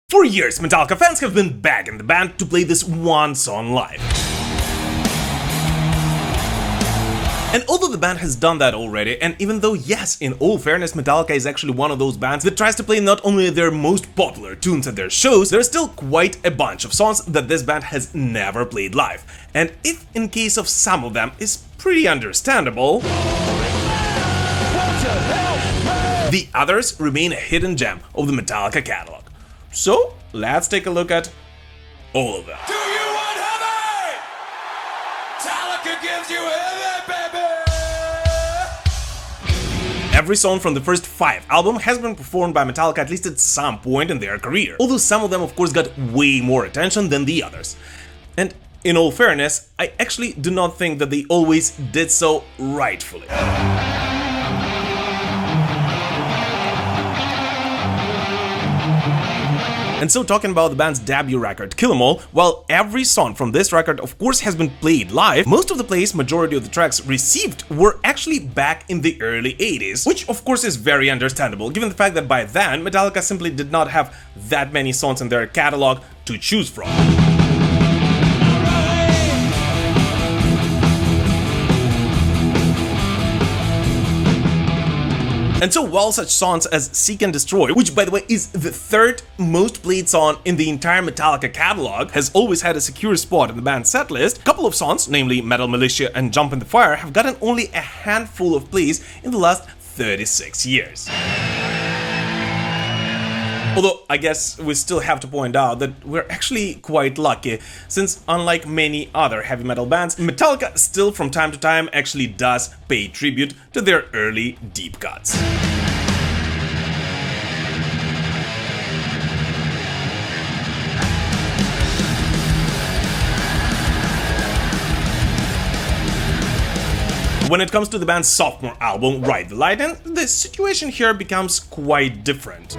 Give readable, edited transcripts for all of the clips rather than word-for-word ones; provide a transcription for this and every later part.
For years, Metallica fans have been begging the band to play this one song live. And although the band has done that already, and even though yes, in all fairness, Metallica is actually one of those bands that tries to play not only their most popular tunes at their shows, there's still quite a bunch of songs that this band has never played live. And if in case of some of them is pretty understandable, the others remain a hidden gem of the Metallica catalog. So, let's take a look at all of them. Do you want heavy? Metallica gives you heavy, baby! Every song from the first 5 albums has been performed by Metallica at least at some point in their career, although some of them of course got way more attention than the others. And in all fairness, I actually do not think that they always did so rightfully. And so, talking about the band's debut record, Kill 'Em All, while every song from this record of course has been played live, most of the plays majority of the tracks received were actually back in the early 80s, which of course is very understandable given the fact that by then Metallica simply did not have that many songs in their catalog to choose from. And so while such songs as Seek and Destroy, which by the way is the 3rd most played song in the entire Metallica catalog, has always had a secure spot in the band's setlist, a couple of songs, namely Metal Militia and Jump in the Fire, have gotten only a handful of plays in the last 36 years. Although, I guess we still have to point out that we're actually quite lucky, since unlike many other heavy metal bands, Metallica still from time to time actually does pay tribute to their early deep cuts. When it comes to the band's sophomore album, Ride the Lightning, the situation here becomes quite different.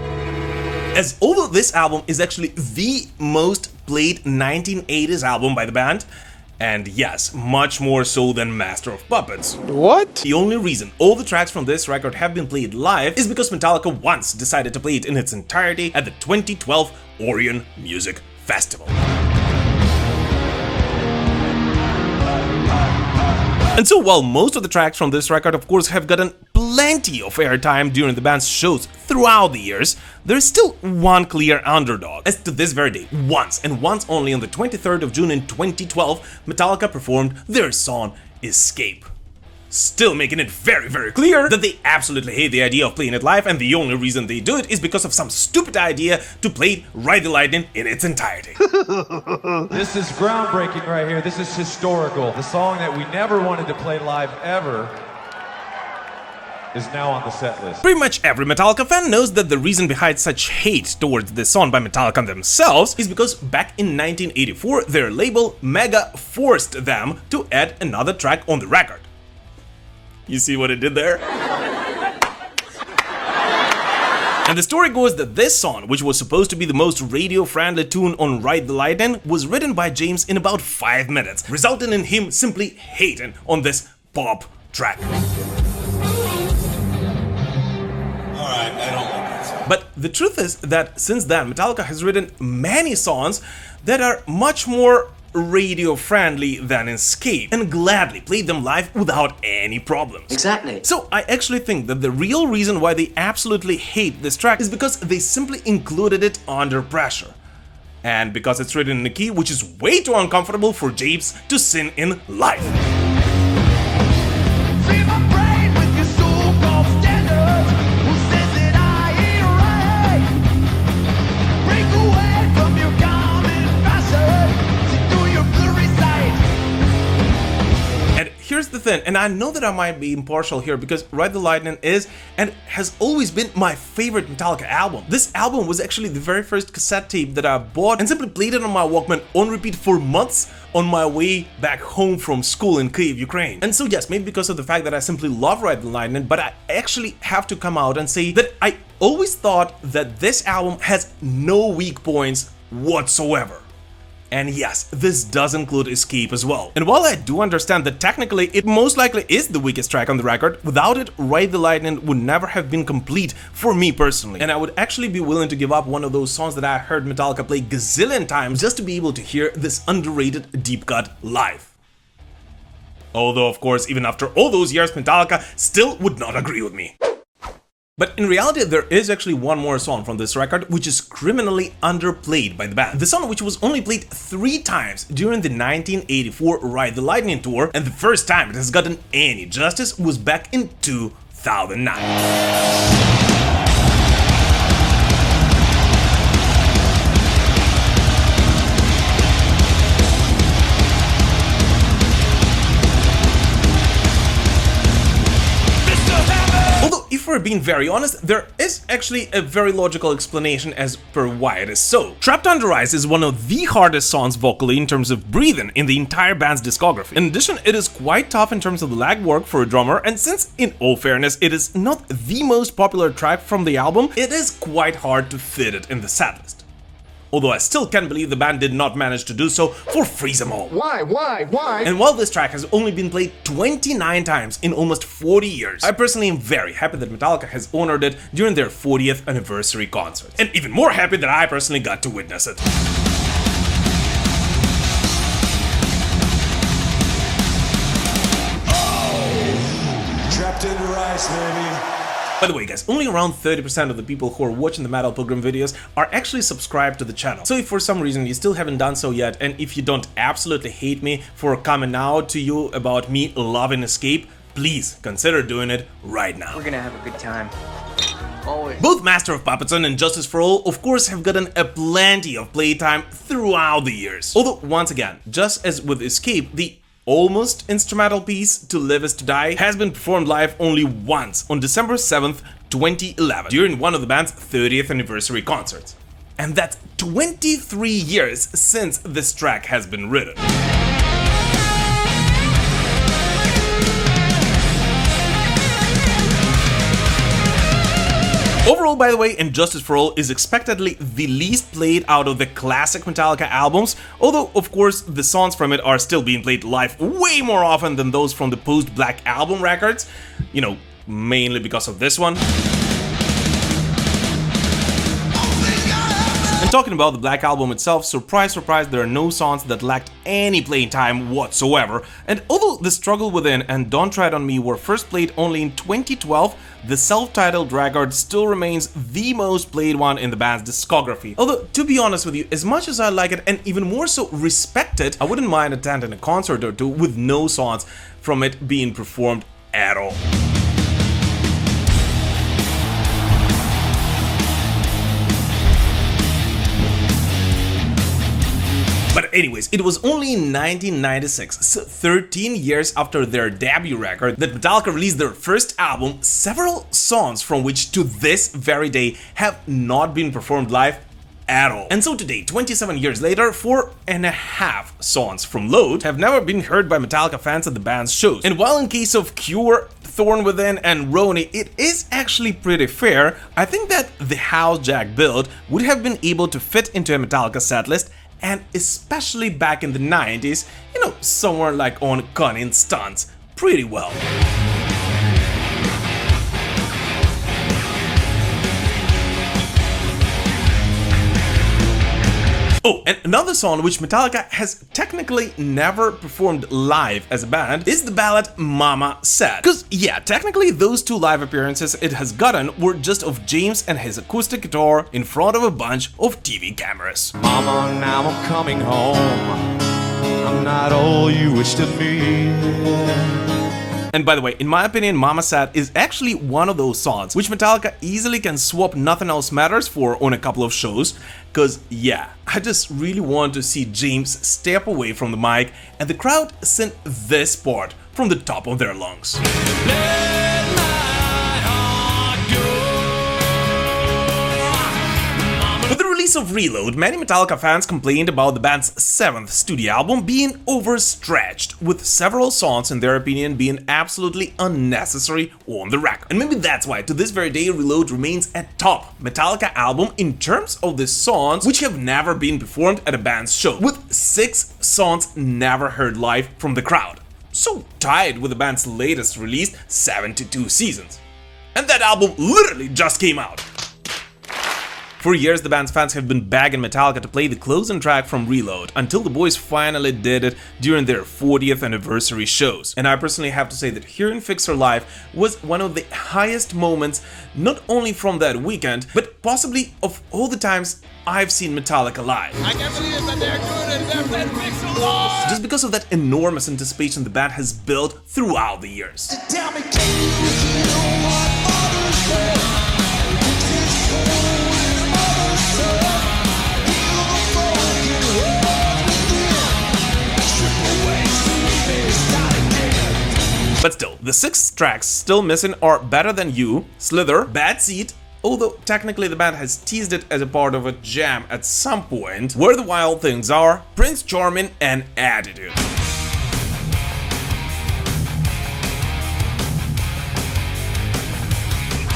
As although this album is actually the most played 1980s album by the band, and yes, much more so than Master of Puppets. What? The only reason all the tracks from this record have been played live is because Metallica once decided to play it in its entirety at the 2012 Orion Music Festival. And so while most of the tracks from this record of course have gotten plenty of airtime during the band's shows throughout the years, there's still one clear underdog. As to this very day, once and once only on the 23rd of June in 2012, Metallica performed their song Escape. Still making it very clear that they absolutely hate the idea of playing it live, and the only reason they do it is because of some stupid idea to play Ride the Lightning in its entirety. This is groundbreaking right here. This is historical. The song that we never wanted to play live ever is now on the set list. Pretty much every Metallica fan knows that the reason behind such hate towards this song by Metallica themselves is because back in 1984 their label Mega forced them to add another track on the record. You see what it did there? And the story goes that this song, which was supposed to be the most radio-friendly tune on Ride the Lightning, was written by James in about 5 minutes, resulting in him simply hating on this pop track. Alright, I don't like that song. But the truth is that since then, Metallica has written many songs that are much more radio-friendly than Escape, and gladly played them live without any problems. Exactly. So I actually think that the real reason why they absolutely hate this track is because they simply included it under pressure. And because it's written in a key which is way too uncomfortable for James to sing in live. Here's the thing, and I know that I might be impartial here because Ride the Lightning is and has always been my favorite Metallica album. This album was actually the very first cassette tape that I bought and simply played it on my Walkman on repeat for months on my way back home from school in Kyiv, Ukraine. And so yes, maybe because of the fact that I simply love Ride the Lightning, but I actually have to come out and say that I always thought that this album has no weak points whatsoever. And yes, this does include Escape as well. And while I do understand that technically it most likely is the weakest track on the record, without it, Ride the Lightning would never have been complete for me personally. And I would actually be willing to give up one of those songs that I heard Metallica play gazillion times just to be able to hear this underrated deep cut live. Although, of course, even after all those years, Metallica still would not agree with me. But in reality, there is actually one more song from this record which is criminally underplayed by the band. The song which was only played 3 times during the 1984 Ride the Lightning tour, and the first time it has gotten any justice was back in 2009. If we're being very honest, there is actually a very logical explanation as per why it is so. Trapped Under Ice is one of the hardest songs vocally in terms of breathing in the entire band's discography. In addition, it is quite tough in terms of lag work for a drummer, and since, in all fairness, it is not the most popular track from the album, it is quite hard to fit it in the setlist. Although I still can't believe the band did not manage to do so for Freeze 'Em All. Why? And while this track has only been played 29 times in almost 40 years, I personally am very happy that Metallica has honored it during their 40th anniversary concert. And even more happy that I personally got to witness it. Trapped under ice, baby. By the way guys, only around 30% of the people who are watching the Metal Pilgrim videos are actually subscribed to the channel. So if for some reason you still haven't done so yet, and if you don't absolutely hate me for coming out to you about me loving Escape, please consider doing it right now. We're gonna have a good time. Always. Both Master of Puppets and Justice for All, of course, have gotten a plenty of playtime throughout the years. Although, once again, just as with Escape, the almost instrumental piece To Live Is To Die has been performed live only once on December 7th, 2011, during one of the band's 30th anniversary concerts. And that's 23 years since this track has been written. Overall, by the way, Justice for All is expectedly the least played out of the classic Metallica albums, although, of course, the songs from it are still being played live way more often than those from the post-Black Album records, you know, mainly because of this one. And talking about the Black Album itself, surprise, surprise, there are no songs that lacked any playing time whatsoever, and although The Struggle Within and Don't Tread on Me were first played only in 2012, the self-titled record still remains the most played one in the band's discography. Although, to be honest with you, as much as I like it and even more so respect it, I wouldn't mind attending a concert or two with no songs from it being performed at all. But anyways, it was only in 1996, so 13 years after their debut record, that Metallica released their first album, several songs from which to this very day have not been performed live at all. And so today, 27 years later, 4.5 songs from Load have never been heard by Metallica fans at the band's shows. And while in case of Cure, Thorn Within and Ronnie, it is actually pretty fair, I think that the House Jack build would have been able to fit into a Metallica setlist, and especially back in the 90s, you know, somewhere like on Cunning Stunts, pretty well. Oh, and another song which Metallica has technically never performed live as a band is the ballad Mama Said. Cause yeah, technically those 2 live appearances it has gotten were just of James and his acoustic guitar in front of a bunch of TV cameras. Mama, now I'm coming home. I'm not all you wish to be. And by the way, in my opinion, Mama Said is actually one of those songs which Metallica easily can swap Nothing Else Matters for on a couple of shows, cause yeah, I just really want to see James step away from the mic and the crowd sing this part from the top of their lungs. release of Reload, many Metallica fans complained about the band's 7th studio album being overstretched, with several songs in their opinion being absolutely unnecessary on the record. And maybe that's why to this very day Reload remains a top Metallica album in terms of the songs which have never been performed at a band's show, with 6 songs never heard live from the crowd. So tied with the band's latest release, 72 Seasons. And that album literally just came out. For years, the band's fans have been begging Metallica to play the closing track from Reload, until the boys finally did it during their 40th anniversary shows. And I personally have to say that hearing Fixer live was one of the highest moments, not only from that weekend, but possibly of all the times I've seen Metallica live. I can't believe that they're good and they're playing Fixer Lord! Just because of that enormous anticipation the band has built throughout the years. Tell me, can you know what others say? But still, the 6 tracks still missing are Better Than You, Slither, Bad Seed, although technically the band has teased it as a part of a jam at some point, Where the Wild Things Are, Prince Charming, and Attitude.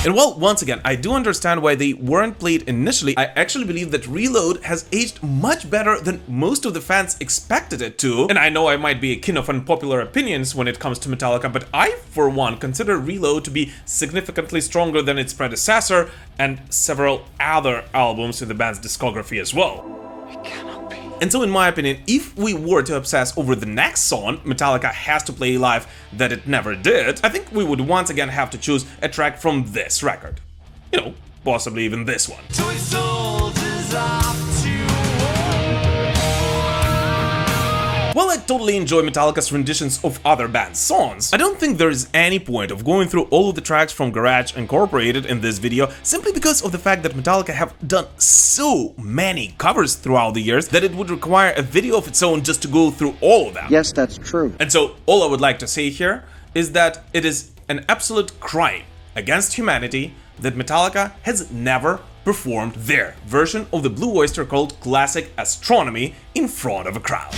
And while, once again, I do understand why they weren't played initially, I actually believe that Reload has aged much better than most of the fans expected it to. And I know I might be a king of unpopular opinions when it comes to Metallica, but I, for one, consider Reload to be significantly stronger than its predecessor and several other albums in the band's discography as well. And so in my opinion, if we were to obsess over the next song Metallica has to play live that it never did, I think we would once again have to choose a track from this record. You know, possibly even this one. While I totally enjoy Metallica's renditions of other bands' songs, I don't think there is any point of going through all of the tracks from Garage Incorporated in this video, simply because of the fact that Metallica have done so many covers throughout the years that it would require a video of its own just to go through all of them. Yes, that's true. And so all I would like to say here is that it is an absolute crime against humanity that Metallica has never performed their version of the Blue Oyster Cult classic Astronomy in front of a crowd.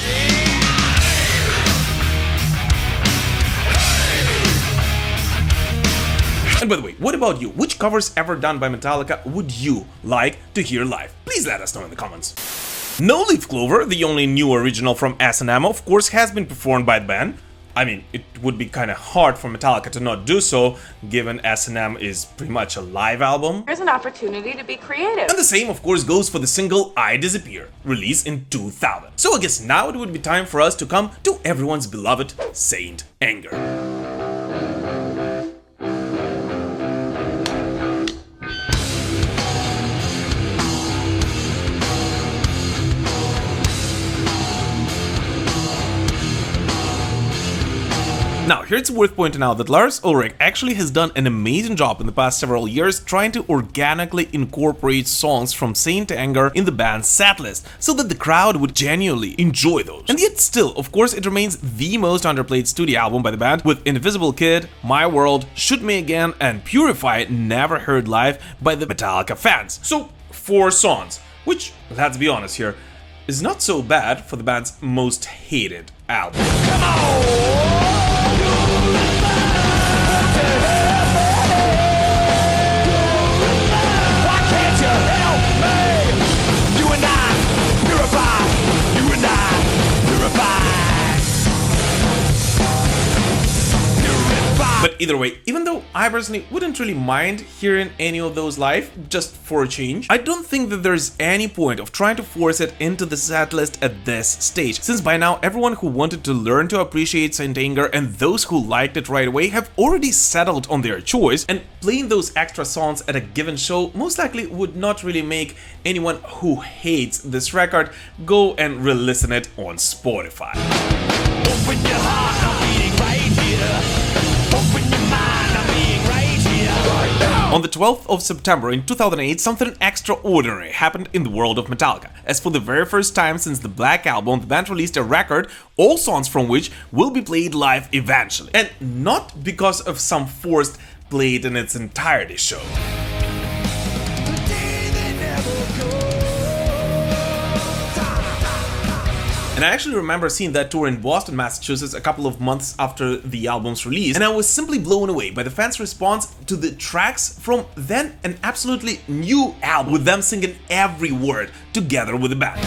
And by the way, what about you? Which covers ever done by Metallica would you like to hear live? Please let us know in the comments. No Leaf Clover, the only new original from S&M, of course, has been performed by the band. I mean, it would be kind of hard for Metallica to not do so, given S&M is pretty much a live album. There's an opportunity to be creative. And the same, of course, goes for the single I Disappear, released in 2000. So I guess now it would be time for us to come to everyone's beloved Saint Anger. Now, here it's worth pointing out that Lars Ulrich actually has done an amazing job in the past several years trying to organically incorporate songs from Saint Anger in the band's setlist, so that the crowd would genuinely enjoy those. And yet still, of course, it remains the most underplayed studio album by the band, with Invisible Kid, My World, Shoot Me Again, and Purify never heard live by the Metallica fans. So, 4 songs, which, let's be honest here, is not so bad for the band's most hated album. Come on! But either way, even though I personally wouldn't really mind hearing any of those live, just for a change, I don't think that there's any point of trying to force it into the setlist at this stage, since by now everyone who wanted to learn to appreciate Saint Anger and those who liked it right away have already settled on their choice, and playing those extra songs at a given show most likely would not really make anyone who hates this record go and re-listen it on Spotify. Open your heart, I'm beating right here. Open your mind, I'm being right here. Right now. On the 12th of September in 2008, something extraordinary happened in the world of Metallica, as for the very first time since the Black Album, the band released a record, all songs from which will be played live eventually. And not because of some forced played in its entirety show. The day they never go. And I actually remember seeing that tour in Boston, Massachusetts a couple of months after the album's release, and I was simply blown away by the fans' response to the tracks from then an absolutely new album, with them singing every word together with the band.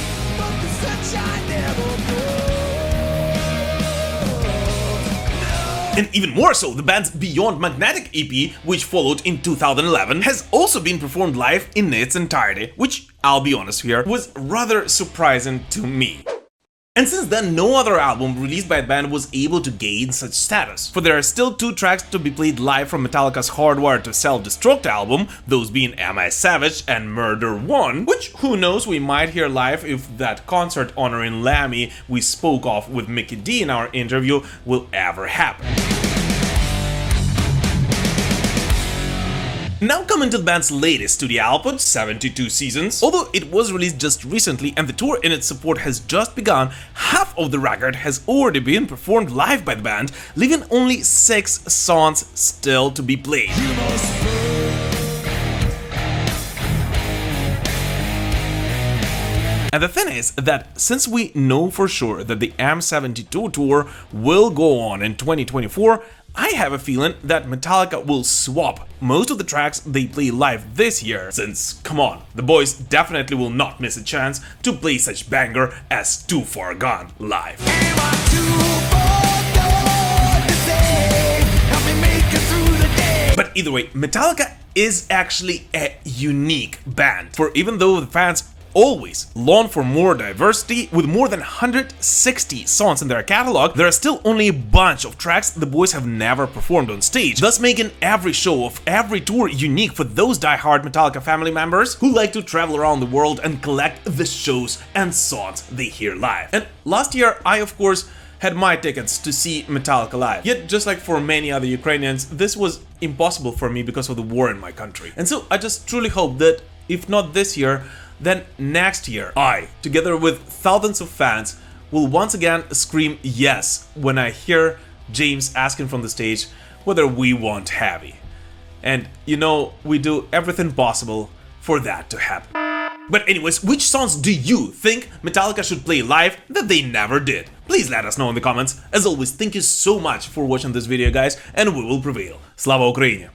And even more so, the band's Beyond Magnetic EP, which followed in 2011, has also been performed live in its entirety, which, I'll be honest here, was rather surprising to me. And since then, no other album released by the band was able to gain such status, for there are still 2 tracks to be played live from Metallica's Hardwired to Self Destruct album, those being Am I Savage and Murder 1, which, who knows, we might hear live if that concert honoring Lemmy we spoke of with Mickey D in our interview will ever happen. Now coming to the band's latest studio output, 72 Seasons. Although it was released just recently and the tour in its support has just begun, half of the record has already been performed live by the band, leaving only 6 songs still to be played. And the thing is that since we know for sure that the M72 tour will go on in 2024, I have a feeling that Metallica will swap most of the tracks they play live this year, since, come on, the boys definitely will not miss a chance to play such banger as Too Far Gone live. But either way, Metallica is actually a unique band, for even though the fans always long for more diversity, with more than 160 songs in their catalog, there are still only a bunch of tracks the boys have never performed on stage, thus making every show of every tour unique for those die-hard Metallica family members who like to travel around the world and collect the shows and songs they hear live. And last year, I of course had my tickets to see Metallica live. Yet, just like for many other Ukrainians, this was impossible for me because of the war in my country. And so I just truly hope that, if not this year, then next year, I, together with thousands of fans, will once again scream yes when I hear James asking from the stage whether we want Heavy. And, you know, we do everything possible for that to happen. But anyways, which songs do you think Metallica should play live that they never did? Please let us know in the comments. As always, thank you so much for watching this video, guys, and we will prevail. Slava Ukraini!